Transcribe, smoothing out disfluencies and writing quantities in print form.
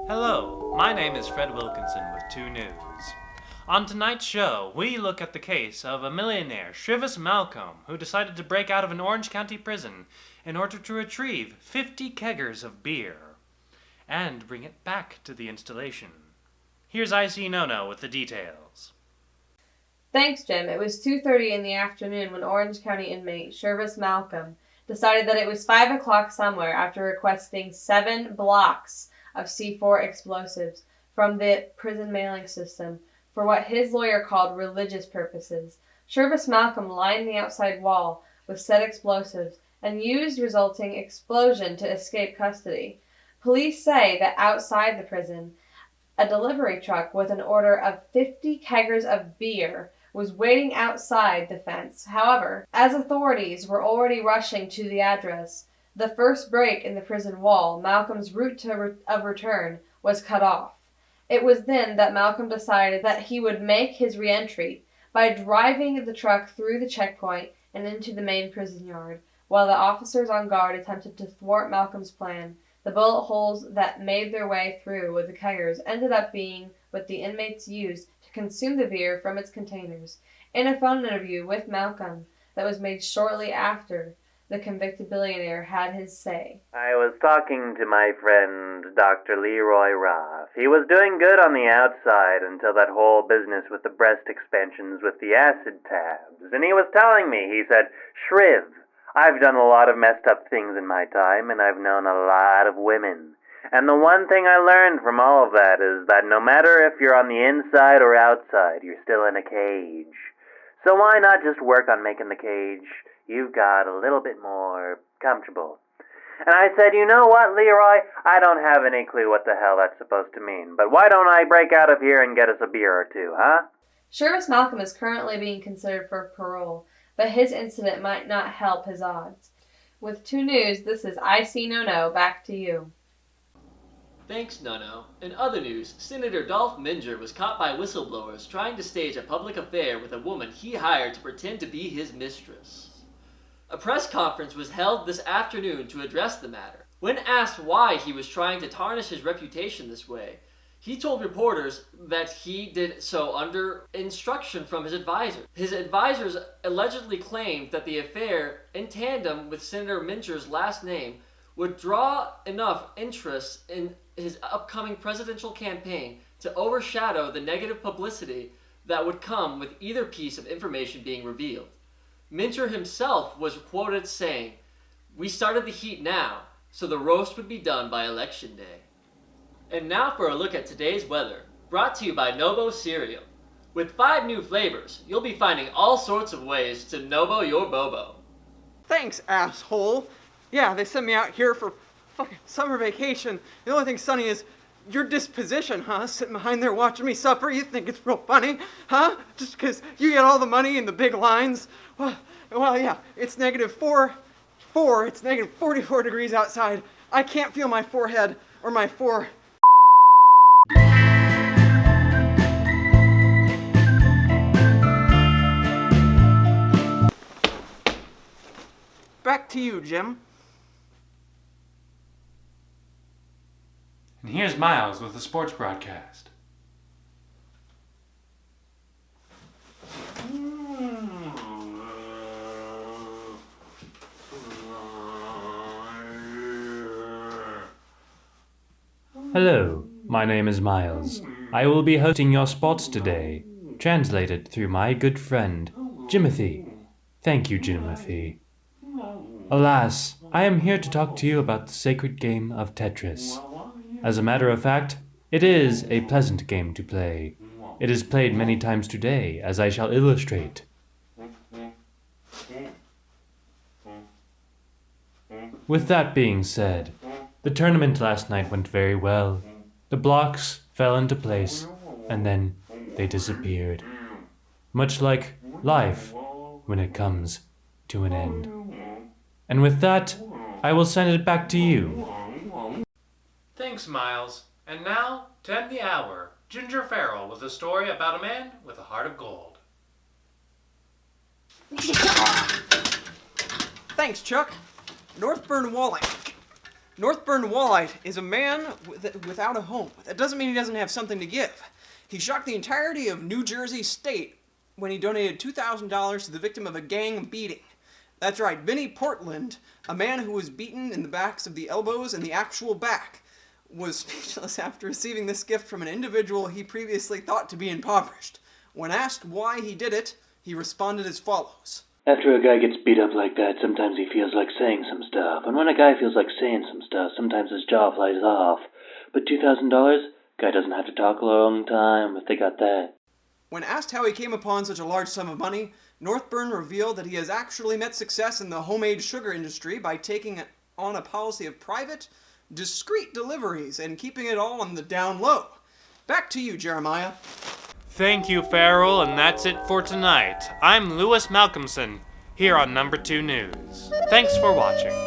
Hello, my name is Fred Wilkinson with 2 News. On tonight's show, we look at the case of a millionaire, Shrivis Malcolm, who decided to break out of an Orange County prison in order to retrieve 50 keggers of beer and bring it back to the installation. Here's IC Nono with the details. Thanks, Jim. It was 2:30 in the afternoon when Orange County inmate Shrivis Malcolm decided that it was 5 o'clock somewhere after requesting 7 blocks of C4 explosives from the prison mailing system for what his lawyer called religious purposes. Shrivis Malcolm lined the outside wall with said explosives and used resulting explosion to escape custody. Police say that outside the prison, a delivery truck with an order of 50 keggers of beer was waiting outside the fence. However, as authorities were already rushing to the address, the first break in the prison wall, Malcolm's route of return, was cut off. It was then that Malcolm decided that he would make his re-entry by driving the truck through the checkpoint and into the main prison yard. While the officers on guard attempted to thwart Malcolm's plan, the bullet holes that made their way through with the keggers ended up being what the inmates used to consume the beer from its containers. In a phone interview with Malcolm that was made shortly after, the convicted billionaire had his say. I was talking to my friend, Dr. Leroy Roth. He was doing good on the outside until that whole business with the breast expansions with the acid tabs. And he was telling me, he said, "Shriv, I've done a lot of messed up things in my time, and I've known a lot of women. And the one thing I learned from all of that is that no matter if you're on the inside or outside, you're still in a cage. So why not just work on making the cage you've got a little bit more comfortable?" And I said, "You know what, Leroy? I don't have any clue what the hell that's supposed to mean, but why don't I break out of here and get us a beer or two, huh?" Shrivis Malcolm is currently being considered for parole, but his incident might not help his odds. With 2 News, this is IC Nono, back to you. Thanks, Nono. In other news, Senator Dolph Minger was caught by whistleblowers trying to stage a public affair with a woman he hired to pretend to be his mistress. A press conference was held this afternoon to address the matter. When asked why he was trying to tarnish his reputation this way, he told reporters that he did so under instruction from his advisor. His advisors allegedly claimed that the affair, in tandem with Senator Minger's last name, would draw enough interest in his upcoming presidential campaign to overshadow the negative publicity that would come with either piece of information being revealed. Mincher himself was quoted saying, "We started the heat now, so the roast would be done by Election Day." And now for a look at today's weather, brought to you by Nobo Cereal. With 5 new flavors, you'll be finding all sorts of ways to Nobo your Bobo. Thanks, asshole. Yeah, they sent me out here for fucking summer vacation. The only thing sunny is your disposition, huh? Sitting behind there watching me suffer. You think it's real funny, huh? Just because you get all the money and the big lines. Well, yeah, it's -4. It's -44 degrees outside. I can't feel my forehead or my Back to you, Jim. And here's Miles with the sports broadcast. Hello, my name is Miles. I will be hosting your sports today, translated through my good friend, Jimothy. Thank you, Jimothy. Alas, I am here to talk to you about the sacred game of Tetris. As a matter of fact, it is a pleasant game to play. It is played many times today, as I shall illustrate. With that being said, the tournament last night went very well. The blocks fell into place, and then they disappeared. Much like life when it comes to an end. And with that, I will send it back to you. Thanks, Miles. And now, to end the hour, Ginger Farrell with a story about a man with a heart of gold. Thanks, Chuck. Northburn Walling. Northburn Wallite is a man without a home. That doesn't mean he doesn't have something to give. He shocked the entirety of New Jersey State when he donated $2,000 to the victim of a gang beating. That's right, Vinnie Portland, a man who was beaten in the backs of the elbows and the actual back, was speechless after receiving this gift from an individual he previously thought to be impoverished. When asked why he did it, he responded as follows. After a guy gets beat up like that, sometimes he feels like saying some stuff. And when a guy feels like saying some stuff, sometimes his jaw flies off. But $2,000? Guy doesn't have to talk a long time if they got that. When asked how he came upon such a large sum of money, Northburn revealed that he has actually met success in the homemade sugar industry by taking on a policy of private, discreet deliveries and keeping it all on the down low. Back to you, Jeremiah. Thank you, Farrell, and that's it for tonight. I'm Lewis Malcolmson, here on Number 2 News. Thanks for watching.